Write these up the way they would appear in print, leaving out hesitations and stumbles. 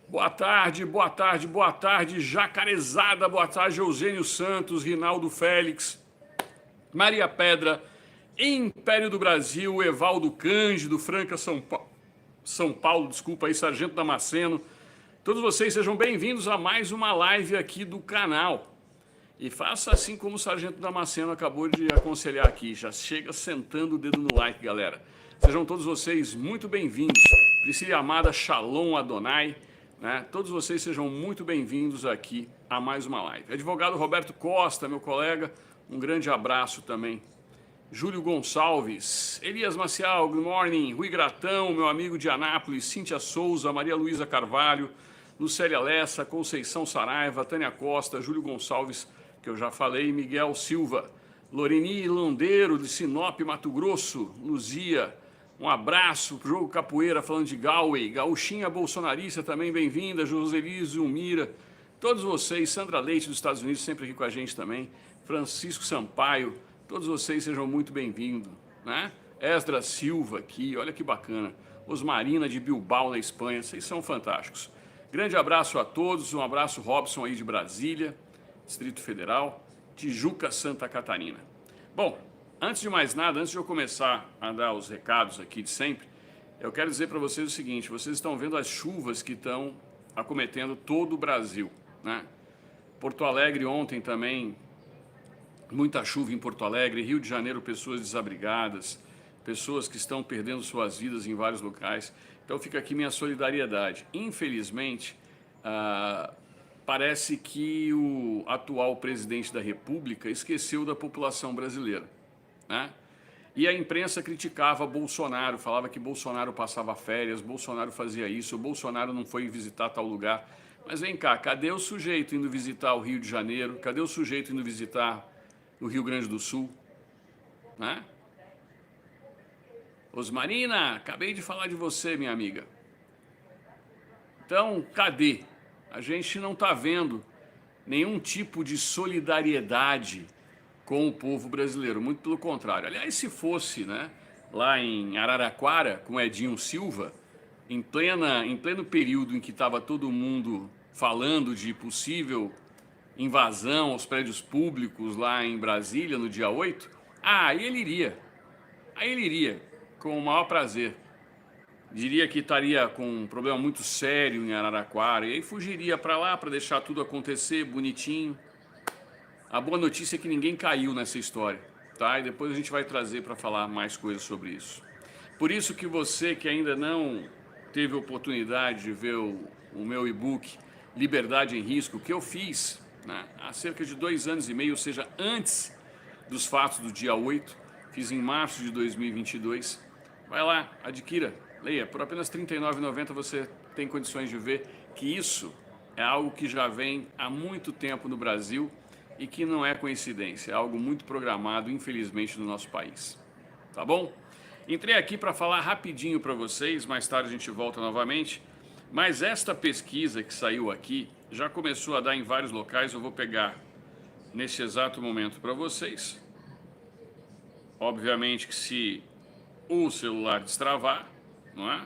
Boa tarde, boa tarde, boa tarde, Jacarezada, boa tarde, Eugênio Santos, Rinaldo Félix, Maria Pedra, Império do Brasil, Evaldo Cândido, Franca, São Paulo, desculpa aí, Sargento Damasceno. Todos vocês sejam bem-vindos a mais uma live aqui do canal. E faça assim como o Sargento Damasceno acabou de aconselhar aqui, já chega sentando o dedo no like, galera. Sejam todos vocês muito bem-vindos. Priscila Amada, Shalom Adonai. Né? Todos vocês sejam muito bem-vindos aqui a mais uma live. Advogado Roberto Costa, meu colega, um grande abraço também. Júlio Gonçalves, Elias Maciel, good morning. Rui Gratão, meu amigo de Anápolis, Cíntia Souza, Maria Luísa Carvalho, Lucélia Lessa, Conceição Saraiva, Tânia Costa, Júlio Gonçalves, que eu já falei, Miguel Silva, Loreni Landeiro, de Sinop, Mato Grosso, Luzia, um abraço pro Jogo Capoeira, falando de Galway, Gauchinha Bolsonarista também, bem-vinda, Joseli Zulmira, todos vocês, Sandra Leite dos Estados Unidos, sempre aqui com a gente também, Francisco Sampaio, todos vocês sejam muito bem-vindos, né? Esdra Silva aqui, olha que bacana, Osmarina de Bilbao, na Espanha, vocês são fantásticos. Grande abraço a todos, um abraço Robson aí de Brasília, Distrito Federal, Tijuca, Santa Catarina. Bom, antes de mais nada, antes de eu começar a dar os recados aqui de sempre, eu quero dizer para vocês o seguinte, vocês estão vendo as chuvas que estão acometendo todo o Brasil, né? Porto Alegre ontem também, muita chuva em Porto Alegre, Rio de Janeiro, pessoas desabrigadas, pessoas que estão perdendo suas vidas em vários locais. Então fica aqui minha solidariedade. Infelizmente, parece que o atual presidente da República esqueceu da população brasileira, né? E a imprensa criticava Bolsonaro, falava que Bolsonaro passava férias, Bolsonaro fazia isso, Bolsonaro não foi visitar tal lugar. Mas vem cá, cadê o sujeito indo visitar o Rio de Janeiro? Cadê o sujeito indo visitar o Rio Grande do Sul? Né? Osmarina, acabei de falar de você, minha amiga. Então, cadê? A gente não está vendo nenhum tipo de solidariedade com o povo brasileiro, muito pelo contrário. Aliás, se fosse, né, lá em Araraquara, com Edinho Silva, em pleno período em que estava todo mundo falando de possível invasão aos prédios públicos lá em Brasília, no dia 8, aí ele iria. Aí ele iria, com o maior prazer. Diria que estaria com um problema muito sério em Araraquara, e aí fugiria para lá para deixar tudo acontecer bonitinho. A boa notícia é que ninguém caiu nessa história, tá? E depois a gente vai trazer para falar mais coisas sobre isso. Por isso que você que ainda não teve oportunidade de ver o meu e-book Liberdade em Risco, que eu fiz, né, há cerca de 2 anos e meio, ou seja, antes dos fatos do dia 8, fiz em março de 2022. Vai lá, adquira, leia. Por apenas R$ 39,90 você tem condições de ver que isso é algo que já vem há muito tempo no Brasil e que não é coincidência, é algo muito programado, infelizmente, no nosso país. Tá bom? Entrei aqui para falar rapidinho para vocês, mais tarde a gente volta novamente, mas esta pesquisa que saiu aqui já começou a dar em vários locais, eu vou pegar nesse exato momento para vocês. Obviamente que se o celular destravar, não é?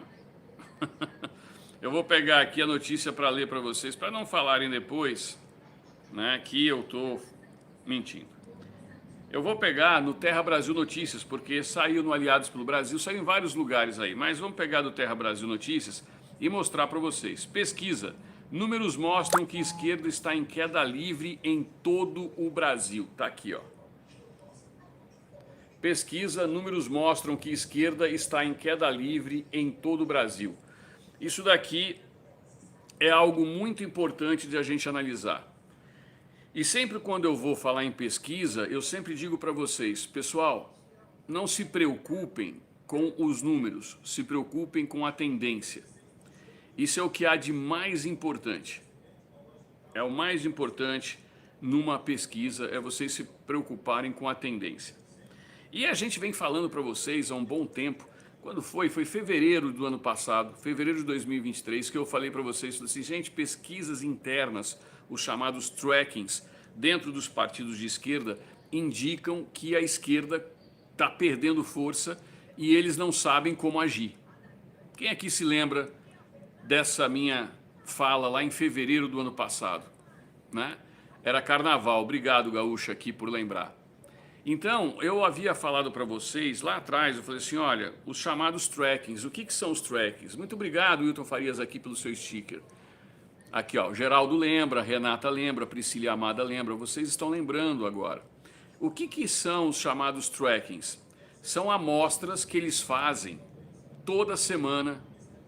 Eu vou pegar aqui a notícia para ler para vocês, para não falarem depois, né, que eu estou mentindo. Eu vou pegar no Terra Brasil Notícias, porque saiu no Aliados pelo Brasil, saiu em vários lugares aí, mas vamos pegar do Terra Brasil Notícias e mostrar para vocês. Pesquisa. Números mostram que a esquerda está em queda livre em todo o Brasil. Tá aqui, ó. Pesquisa, números mostram que a esquerda está em queda livre em todo o Brasil. Isso daqui é algo muito importante de a gente analisar. E sempre quando eu vou falar em pesquisa, eu sempre digo para vocês, pessoal, não se preocupem com os números, se preocupem com a tendência. Isso é o que há de mais importante. É o mais importante numa pesquisa, é vocês se preocuparem com a tendência. E a gente vem falando para vocês há um bom tempo, quando foi fevereiro do ano passado, fevereiro de 2023, que eu falei para vocês, assim, gente, pesquisas internas, os chamados trackings, dentro dos partidos de esquerda, indicam que a esquerda está perdendo força e eles não sabem como agir. Quem aqui se lembra dessa minha fala lá em fevereiro do ano passado, né? Era carnaval. Obrigado, Gaúcha, aqui por lembrar. Então, eu havia falado para vocês lá atrás, eu falei assim, olha, os chamados trackings. O que são os trackings? Muito obrigado, Wilton Farias, aqui pelo seu sticker. Aqui, ó, Geraldo lembra, Renata lembra, Priscila Amada lembra, vocês estão lembrando agora. O que são os chamados trackings? São amostras que eles fazem toda semana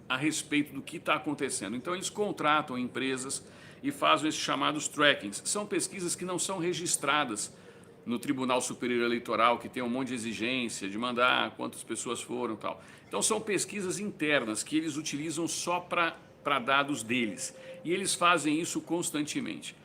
a respeito do que está acontecendo. Então, eles contratam empresas e fazem esses chamados trackings. São pesquisas que não são registradas no Tribunal Superior Eleitoral, que tem um monte de exigência de mandar quantas pessoas foram e tal. Então são pesquisas internas que eles utilizam só para dados deles. E eles fazem isso constantemente.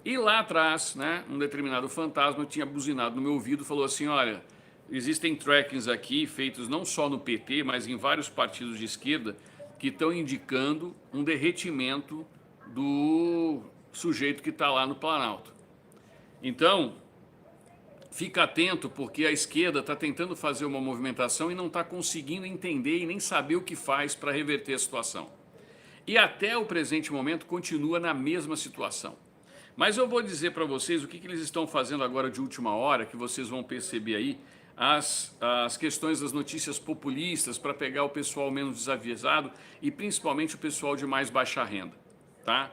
E lá atrás, né, um determinado fantasma tinha buzinado no meu ouvido e falou assim, olha, existem trackings aqui feitos não só no PT, mas em vários partidos de esquerda que estão indicando um derretimento do sujeito que está lá no Planalto. Então, fica atento, porque a esquerda está tentando fazer uma movimentação e não está conseguindo entender e nem saber o que faz para reverter a situação. E até o presente momento continua na mesma situação. Mas eu vou dizer para vocês o que eles estão fazendo agora de última hora, que vocês vão perceber aí, as questões das notícias populistas para pegar o pessoal menos desavisado e principalmente o pessoal de mais baixa renda, tá?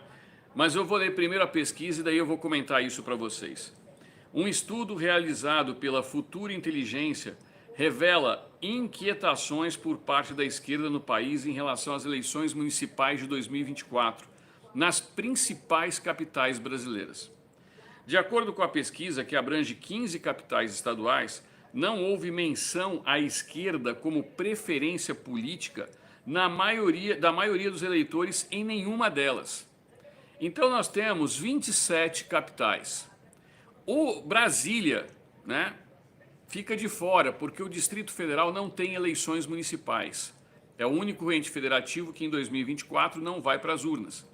Mas eu vou ler primeiro a pesquisa e daí eu vou comentar isso para vocês. Um estudo realizado pela Futura Inteligência revela inquietações por parte da esquerda no país em relação às eleições municipais de 2024, nas principais capitais brasileiras. De acordo com a pesquisa, que abrange 15 capitais estaduais, não houve menção à esquerda como preferência política da maioria dos eleitores em nenhuma delas. Então nós temos 27 capitais. O Brasília, né, fica de fora, porque o Distrito Federal não tem eleições municipais. É o único ente federativo que em 2024 não vai para as urnas.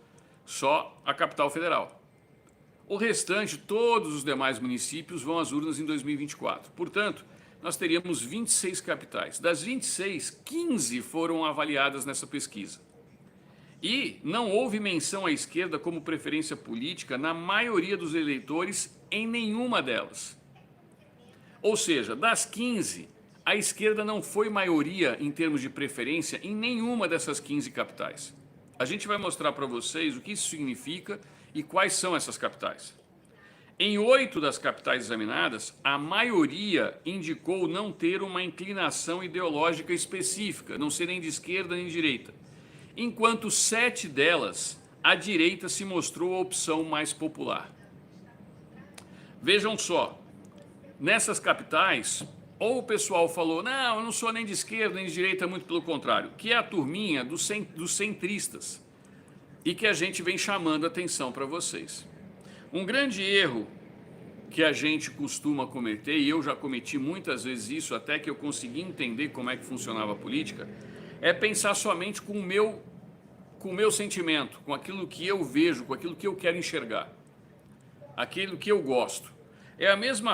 Só a capital federal. O restante, todos os demais municípios vão às urnas em 2024. Portanto, nós teríamos 26 capitais. Das 26, 15 foram avaliadas nessa pesquisa. E não houve menção à esquerda como preferência política na maioria dos eleitores em nenhuma delas. Ou seja, das 15, a esquerda não foi maioria em termos de preferência em nenhuma dessas 15 capitais. A gente vai mostrar para vocês o que isso significa e quais são essas capitais. Em 8 das capitais examinadas, a maioria indicou não ter uma inclinação ideológica específica, não ser nem de esquerda nem de direita. Enquanto 7 delas, a direita se mostrou a opção mais popular. Vejam só, nessas capitais, ou o pessoal falou, não, eu não sou nem de esquerda nem de direita, muito pelo contrário, que é a turminha dos centristas, e que a gente vem chamando a atenção para vocês. Um grande erro que a gente costuma cometer, e eu já cometi muitas vezes isso, até que eu consegui entender como é que funcionava a política, é pensar somente com o meu sentimento, com aquilo que eu vejo, com aquilo que eu quero enxergar, aquilo que eu gosto. É a mesma